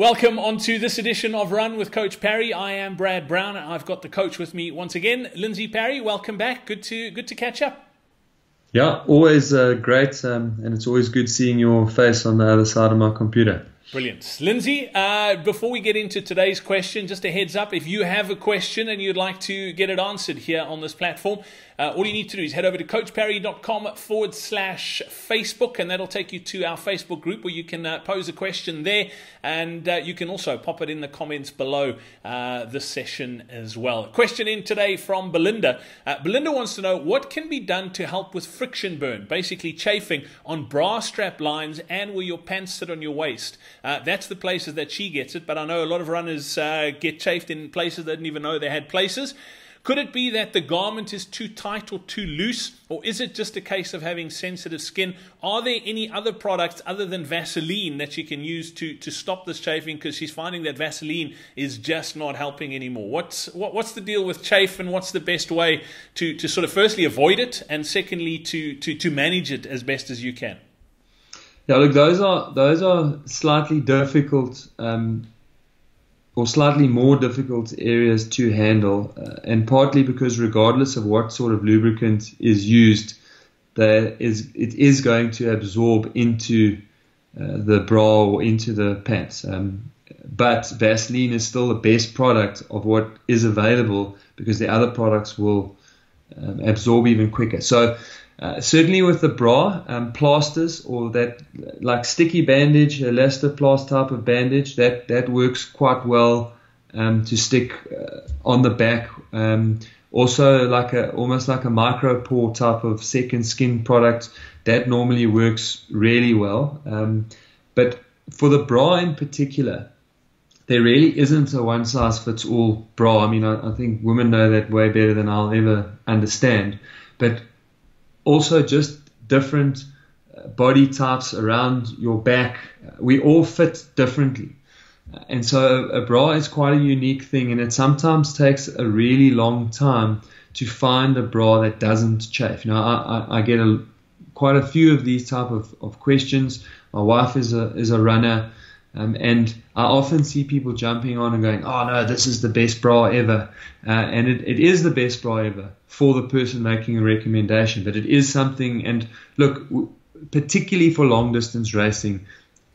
Welcome on to this edition of Run with Coach Parry. I am Brad Brown, and I've got the coach with me once again, Lindsay Parry. Welcome back. Good to catch up. Yeah, always great, and it's always good seeing your face on the other side of my computer. Brilliant. Lindsay, before we get into today's question, just a heads up, if you have a question and you'd like to get it answered here on this platform, all you need to do is head over to coachparry.com/Facebook, and that'll take you to our Facebook group where you can pose a question there, and you can also pop it in the comments below this session as well. Question in today from Belinda. Belinda wants to know what can be done to help with friction burn, basically chafing on bra strap lines and where your pants sit on your waist. That's the places that she gets it, but I know a lot of runners get chafed in places they didn't even know they had places. Could it be that the garment is too tight or too loose, or is it just a case of having sensitive skin? Are there any other products other than Vaseline that she can use to stop this chafing, because she's finding that Vaseline is just not helping anymore? What's the deal with chafe, and what's the best way to sort of firstly avoid it, and secondly to manage it as best as you can? Yeah, look, those are slightly difficult, or slightly more difficult areas to handle, and partly because regardless of what sort of lubricant is used, it is going to absorb into the bra or into the pants. But Vaseline is still the best product of what is available, because the other products will absorb even quicker. So certainly with the bra, plasters or that like sticky bandage, elastoplast type of bandage, that works quite well to stick on the back. Also almost like a micropore type of second skin product, that normally works really well. But for the bra in particular, there really isn't a one size fits all bra. I mean, I think women know that way better than I'll ever understand. But also just different body types around your back. We all fit differently. And so a bra is quite a unique thing, and it sometimes takes a really long time to find a bra that doesn't chafe. You know, I get quite a few of these type of questions. My wife is a runner, and I often see people jumping on and going, oh no, this is the best bra ever. And it is the best bra ever for the person making a recommendation. But it is something, and look, particularly for long distance racing,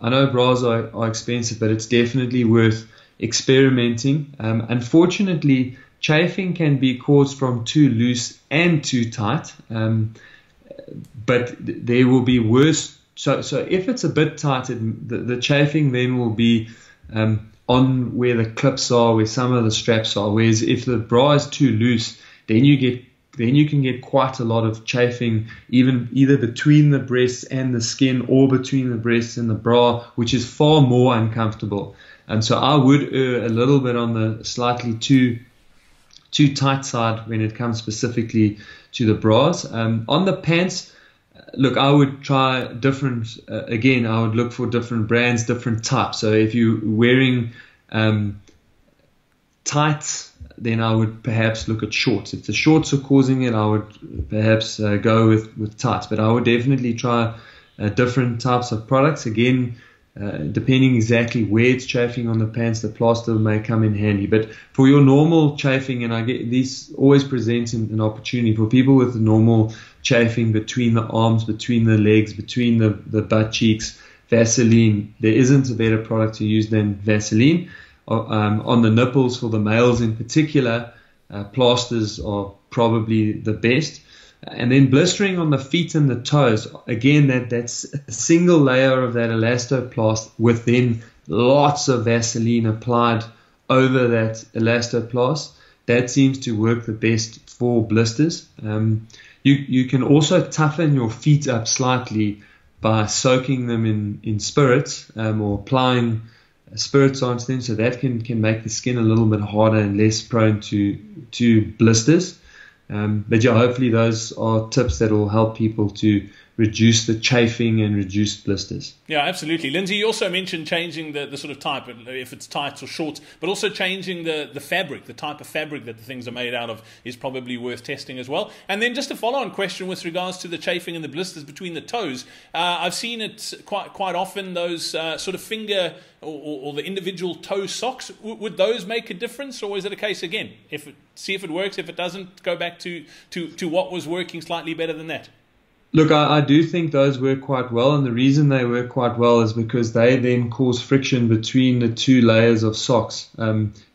I know bras are expensive, but it's definitely worth experimenting. Unfortunately, chafing can be caused from too loose and too tight, but there will be worse. So if it's a bit tight, the chafing then will be on where the clips are, where some of the straps are. Whereas if the bra is too loose, then you can get quite a lot of chafing, even either between the breasts and the skin, or between the breasts and the bra, which is far more uncomfortable. And so I would err a little bit on the slightly too tight side when it comes specifically to the bras. On the pants, look, I would try different, again, I would look for different brands, different types. So if you're wearing tights, then I would perhaps look at shorts. If the shorts are causing it, I would perhaps go with tights. But I would definitely try different types of products. Again, depending exactly where it's chafing on the pants, the plaster may come in handy. But for your normal chafing, and I get these always presents an opportunity for people with the normal chafing between the arms, between the legs, between the butt cheeks, Vaseline. There isn't a better product to use than Vaseline. On the nipples, for the males in particular, plasters are probably the best. And then blistering on the feet and the toes, again, that's a single layer of that elastoplast with then lots of Vaseline applied over that elastoplast. That seems to work the best for blisters. You can also toughen your feet up slightly by soaking them in spirits, or applying spirits onto them, so that can make the skin a little bit harder and less prone to blisters. But yeah, hopefully those are tips that will help people to reduce the chafing and reduce blisters. Yeah, absolutely. Lindsay, you also mentioned changing the sort of type, if it's tights or shorts, but also changing the fabric, the type of fabric that the things are made out of is probably worth testing as well. And then just a follow-on question with regards to the chafing and the blisters between the toes. I've seen it quite often, those sort of finger or the individual toe socks. Would those make a difference, or is it a case, again, see if it works, if it doesn't, go back to what was working slightly better than that? Look, I do think those work quite well, and the reason they work quite well is because they then cause friction between the two layers of socks.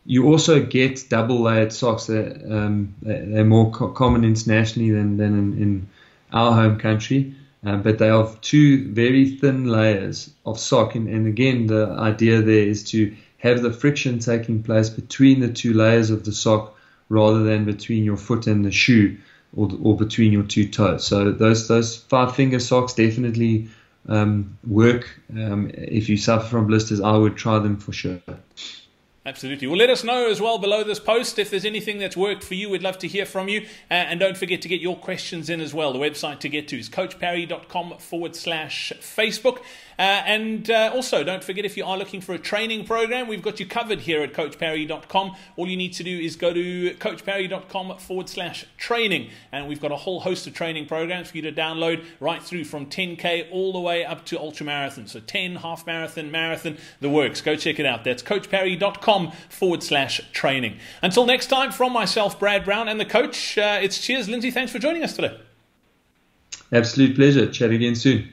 You also get double-layered socks. They're more common internationally than in our home country, but they have two very thin layers of sock. And again, the idea there is to have the friction taking place between the two layers of the sock rather than between your foot and the shoe, or between your two toes. So those 5-finger socks definitely work. If you suffer from blisters, I would try them for sure. Absolutely. Well, let us know as well below this post if there's anything that's worked for you. We'd love to hear from you. And don't forget to get your questions in as well. The website to get to is coachparry.com/Facebook. Also, don't forget, if you are looking for a training program, we've got you covered here at coachparry.com. All you need to do is go to coachparry.com/training. And we've got a whole host of training programs for you to download, right through from 10K all the way up to ultramarathon. So 10, half marathon, marathon, the works. Go check it out. That's coachparry.com/training. Until next time, from myself, Brad Brown, and the coach, it's cheers. Lindsay, thanks for joining us today. Absolute pleasure. Chat again soon.